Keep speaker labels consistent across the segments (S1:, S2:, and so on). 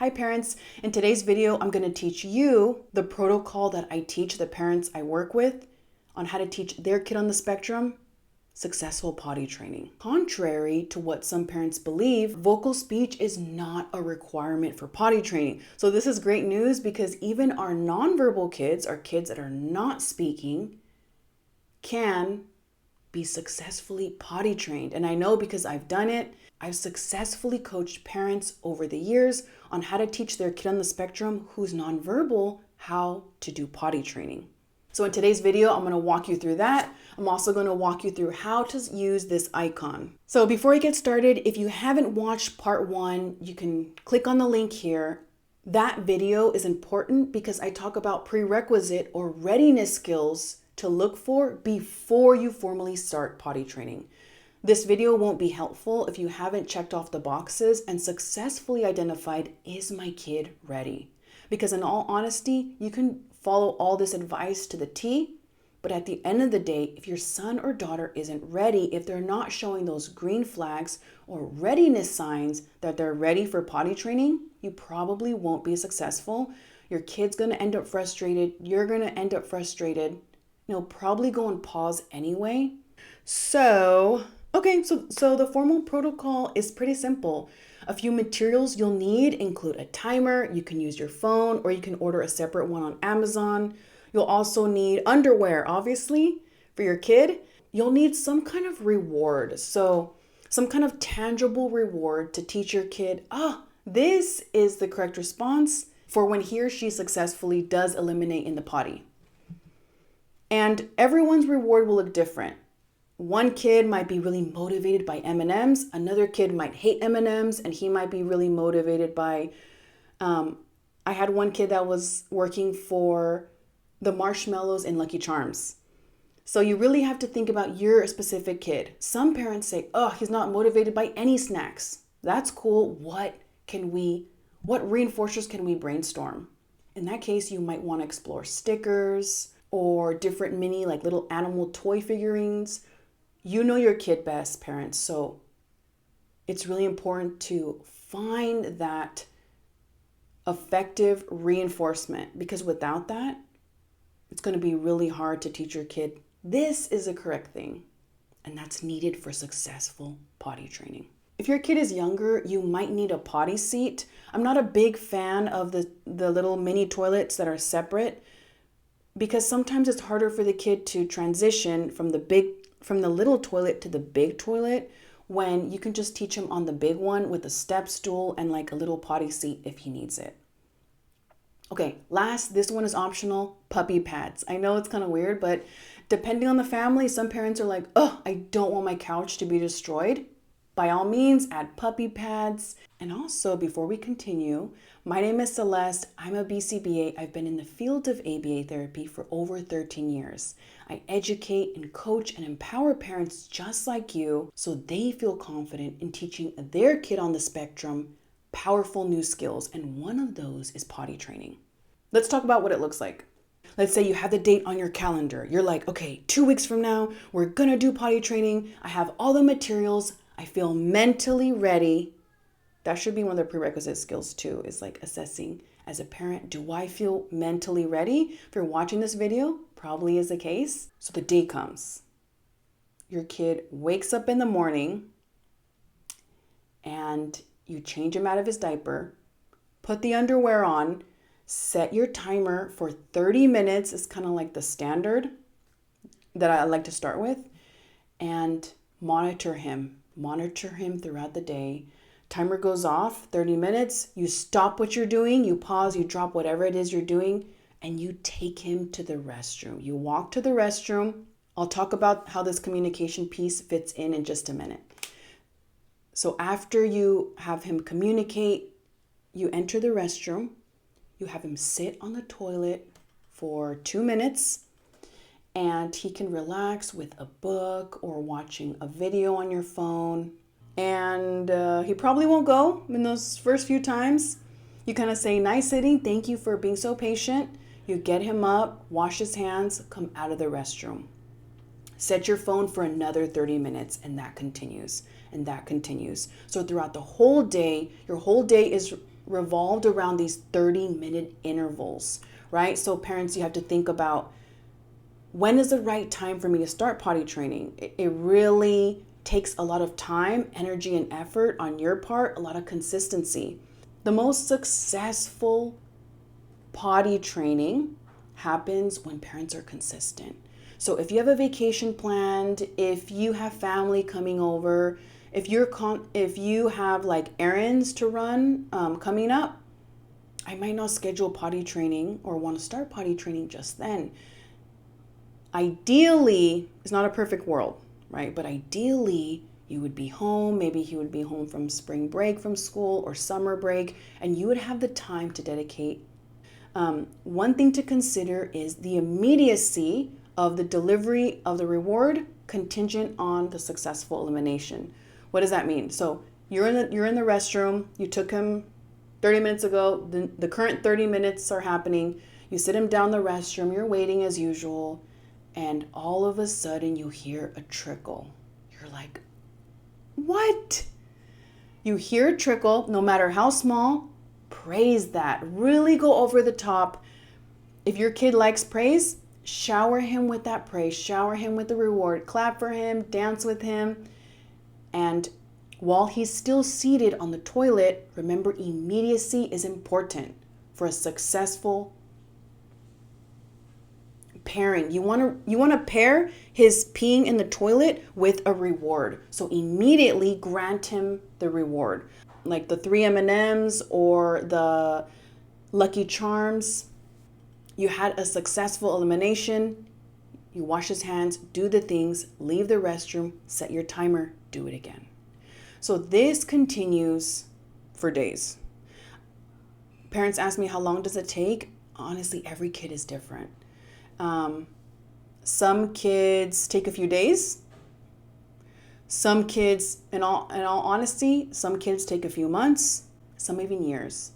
S1: Hi parents, in today's video, I'm going to teach you the protocol that I teach the parents I work with on how to teach their kid on the spectrum successful potty training. Contrary to what some parents believe, vocal speech is not a requirement for potty training. So this is great news because even our nonverbal kids, our kids that are not speaking, can be successfully potty trained. And I know because I've done it. I've successfully coached parents over the years on how to teach their kid on the spectrum who's nonverbal how to do potty training. So in today's video, I'm going to walk you through that. I'm also going to walk you through how to use this icon. So before I get started, if you haven't watched part 1, you can click on the link here. That video is important because I talk about prerequisite or readiness skills to look for before you formally start potty training. This video won't be helpful if you haven't checked off the boxes and successfully identified, is my kid ready? Because in all honesty, you can follow all this advice to the T, but at the end of the day, if your son or daughter isn't ready, if they're not showing those green flags or readiness signs that they're ready for potty training, you probably won't be successful. Your kid's gonna end up frustrated. You're gonna end up frustrated. You'll probably go on pause anyway. So the formal protocol is pretty simple. A few materials you'll need include a timer. You can use your phone or you can order a separate one on Amazon. You'll also need underwear, obviously, for your kid. You'll need some kind of reward. So some kind of tangible reward to teach your kid, this is the correct response for when he or she successfully does eliminate in the potty. And everyone's reward will look different. One kid might be really motivated by M&Ms. Another kid might hate M&Ms and he might be really motivated by, I had one kid that was working for the marshmallows in Lucky Charms. So you really have to think about your specific kid. Some parents say, he's not motivated by any snacks. That's cool. What reinforcers can we brainstorm? In that case, you might want to explore stickers or different mini like little animal toy figurines. You know your kid best, parents, so it's really important to find that effective reinforcement because without that, it's going to be really hard to teach your kid this is the correct thing, and that's needed for successful potty training. If your kid is younger, you might need a potty seat. I'm not a big fan of the little mini toilets that are separate because sometimes it's harder for the kid to transition from the little toilet to the big toilet when you can just teach him on the big one with a step stool and like a little potty seat if he needs it. Okay, last, this one is optional, puppy pads. I know it's kind of weird, but depending on the family, some parents are like, I don't want my couch to be destroyed. By all means, add puppy pads. And also, before we continue, my name is Celeste. I'm a BCBA. I've been in the field of ABA therapy for over 13 years. I educate and coach and empower parents just like you so they feel confident in teaching their kid on the spectrum powerful new skills. And one of those is potty training. Let's talk about what it looks like. Let's say you have the date on your calendar. You're like, okay, 2 weeks from now, we're gonna do potty training. I have all the materials. I feel mentally ready. That should be one of the prerequisite skills too, is like assessing as a parent, do I feel mentally ready? If you're watching this video, probably is the case. So the day comes. Your kid wakes up in the morning and you change him out of his diaper, put the underwear on, set your timer for 30 minutes. It's kind of like the standard that I like to start with, and monitor him throughout the day. Timer goes off, 30 minutes. You stop what you're doing, you pause, you drop whatever it is you're doing, and you take him to the restroom. You walk to the restroom. I'll talk about how this communication piece fits in just a minute. So after you have him communicate, you enter the restroom. You have him sit on the toilet for 2 minutes. And he can relax with a book or watching a video on your phone. And he probably won't go in those first few times. You kind of say, nice sitting, thank you for being so patient. You get him up, wash his hands, come out of the restroom. Set your phone for another 30 minutes and that continues and that continues. So throughout the whole day, your whole day is revolved around these 30-minute intervals, right? So parents, you have to think about, when is the right time for me to start potty training? It really takes a lot of time, energy, and effort on your part, a lot of consistency. The most successful potty training happens when parents are consistent. So if you have a vacation planned, if you have family coming over, if you have like errands to run coming up, I might not schedule potty training or want to start potty training just then. Ideally, it's not a perfect world, right? But ideally, you would be home. Maybe he would be home from spring break from school or summer break, and you would have the time to dedicate. One thing to consider is the immediacy of the delivery of the reward contingent on the successful elimination. What does that mean? So you're in the restroom. You took him 30 minutes ago. The current 30 minutes are happening. You sit him down the restroom. You're waiting as usual. And all of a sudden you hear a trickle. You're like, what? You hear a trickle, no matter how small, praise that. Really go over the top. If your kid likes praise, shower him with that praise. Shower him with the reward. Clap for him, dance with him. And while he's still seated on the toilet, remember, immediacy is important for a successful pairing. You want to pair his peeing in the toilet with a reward. So immediately grant him the reward, like the 3 M&Ms or the Lucky Charms. You had a successful elimination. You wash his hands, do the things, leave the restroom, set your timer, do it again. So this continues for days. Parents ask me, how long does it take? Honestly, every kid is different. Some kids take a few days. Some kids, in all honesty, some kids take a few months, some even years.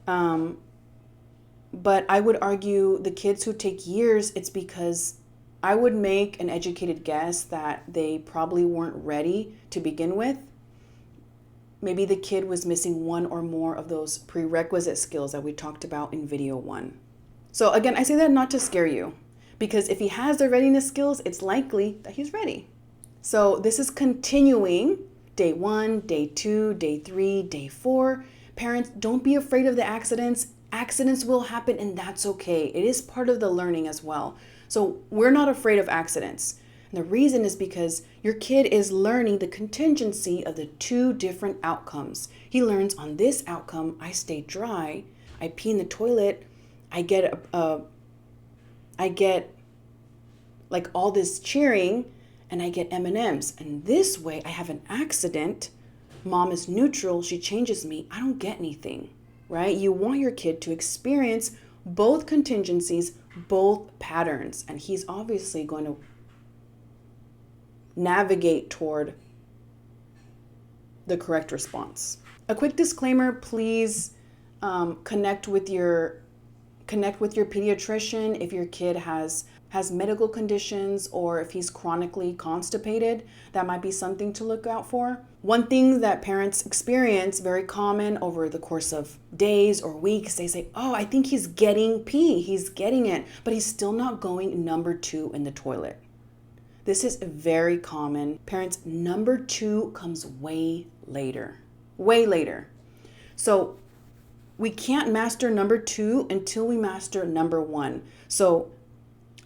S1: But I would argue the kids who take years, it's because I would make an educated guess that they probably weren't ready to begin with. Maybe the kid was missing one or more of those prerequisite skills that we talked about in video 1. So again, I say that not to scare you, because if he has the readiness skills, it's likely that he's ready. So this is continuing day 1, day 2, day 3, day 4. Parents, don't be afraid of the accidents. Accidents will happen, and that's okay. It is part of the learning as well. So we're not afraid of accidents. And the reason is because your kid is learning the contingency of the 2 different outcomes. He learns, on this outcome, I stay dry, I pee in the toilet, I get like all this cheering, and I get M&Ms. And this way I have an accident. Mom is neutral. She changes me. I don't get anything, right? You want your kid to experience both contingencies, both patterns. And he's obviously going to navigate toward the correct response. A quick disclaimer, please connect with your pediatrician if your kid has medical conditions or if he's chronically constipated. That might be something to look out for. One thing that parents experience, very common over the course of days or weeks, they say, oh, I think he's getting pee. He's getting it, but he's still not going number 2 in the toilet. This is very common. Parents, number 2 comes way later. So we can't master number 2 until we master number 1. So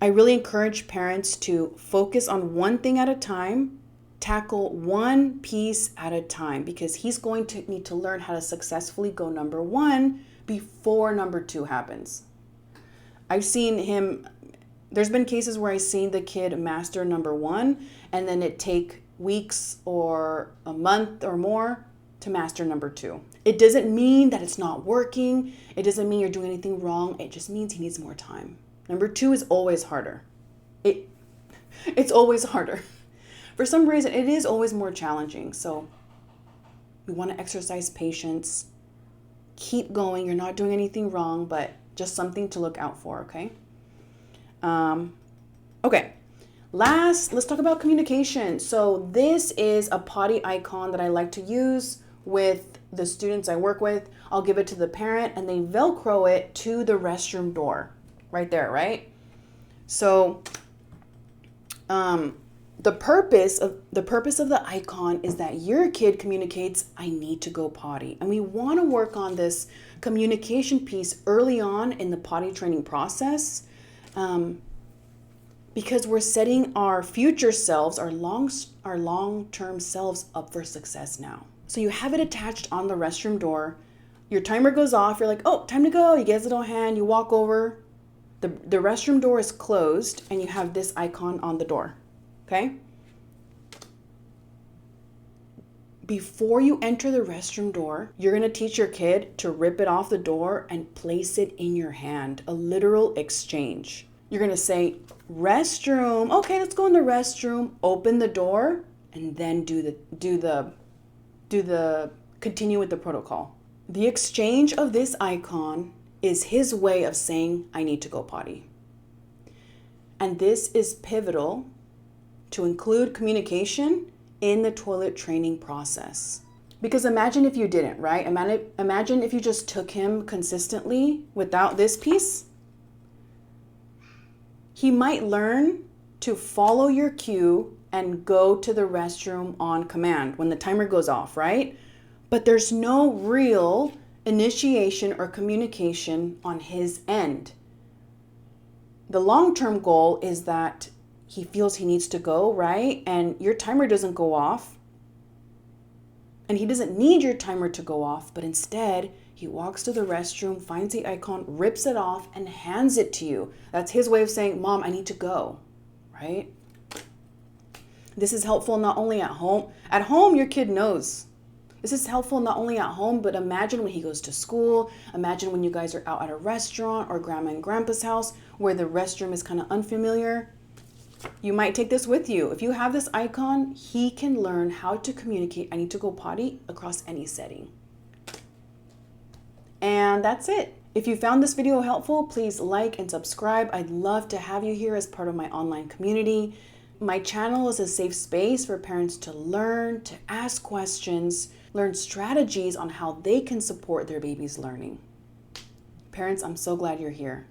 S1: I really encourage parents to focus on one thing at a time, tackle one piece at a time, because he's going to need to learn how to successfully go number 1 before number 2 happens. I've seen him, there's been cases where I've seen the kid master number 1 and then it take weeks or a month or more to master number 2. It doesn't mean that it's not working. It doesn't mean you're doing anything wrong. It just means he needs more time. Number 2 is always harder. It's always harder. For some reason, it is always more challenging. So we want to exercise patience. Keep going. You're not doing anything wrong, but just something to look out for, okay? Okay. Last, let's talk about communication. So this is a potty icon that I like to use with the students I work with, I'll give it to the parent and they Velcro it to the restroom door right there, right? So the purpose of the icon is that your kid communicates, I need to go potty. And we want to work on this communication piece early on in the potty training process, because we're setting our future selves, our long-term selves up for success now. So you have it attached on the restroom door. Your timer goes off. You're like, oh, time to go. You get his little hand. You walk over. The restroom door is closed and you have this icon on the door. Okay? Before you enter the restroom door, you're going to teach your kid to rip it off the door and place it in your hand. A literal exchange. You're going to say, restroom. Okay, let's go in the restroom. Open the door and then continue with the protocol. The exchange of this icon is his way of saying, I need to go potty. And this is pivotal to include communication in the toilet training process. Because imagine if you didn't, right? Imagine if you just took him consistently without this piece. He might learn to follow your cue and go to the restroom on command when the timer goes off, right? But there's no real initiation or communication on his end. The long-term goal is that he feels he needs to go, right? And your timer doesn't go off. And he doesn't need your timer to go off, but instead he walks to the restroom, finds the icon, rips it off, and hands it to you. That's his way of saying, Mom, I need to go, right? This is helpful not only at home. At home, your kid knows. This is helpful not only at home, but imagine when he goes to school. Imagine when you guys are out at a restaurant or grandma and grandpa's house where the restroom is kind of unfamiliar. You might take this with you. If you have this icon, he can learn how to communicate, I need to go potty, across any setting. And that's it. If you found this video helpful, please like and subscribe. I'd love to have you here as part of my online community. My channel is a safe space for parents to learn, to ask questions, learn strategies on how they can support their baby's learning. Parents, I'm so glad you're here.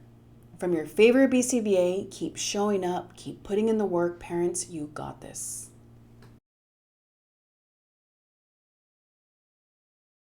S1: From your favorite BCBA, keep showing up, keep putting in the work. Parents, you got this.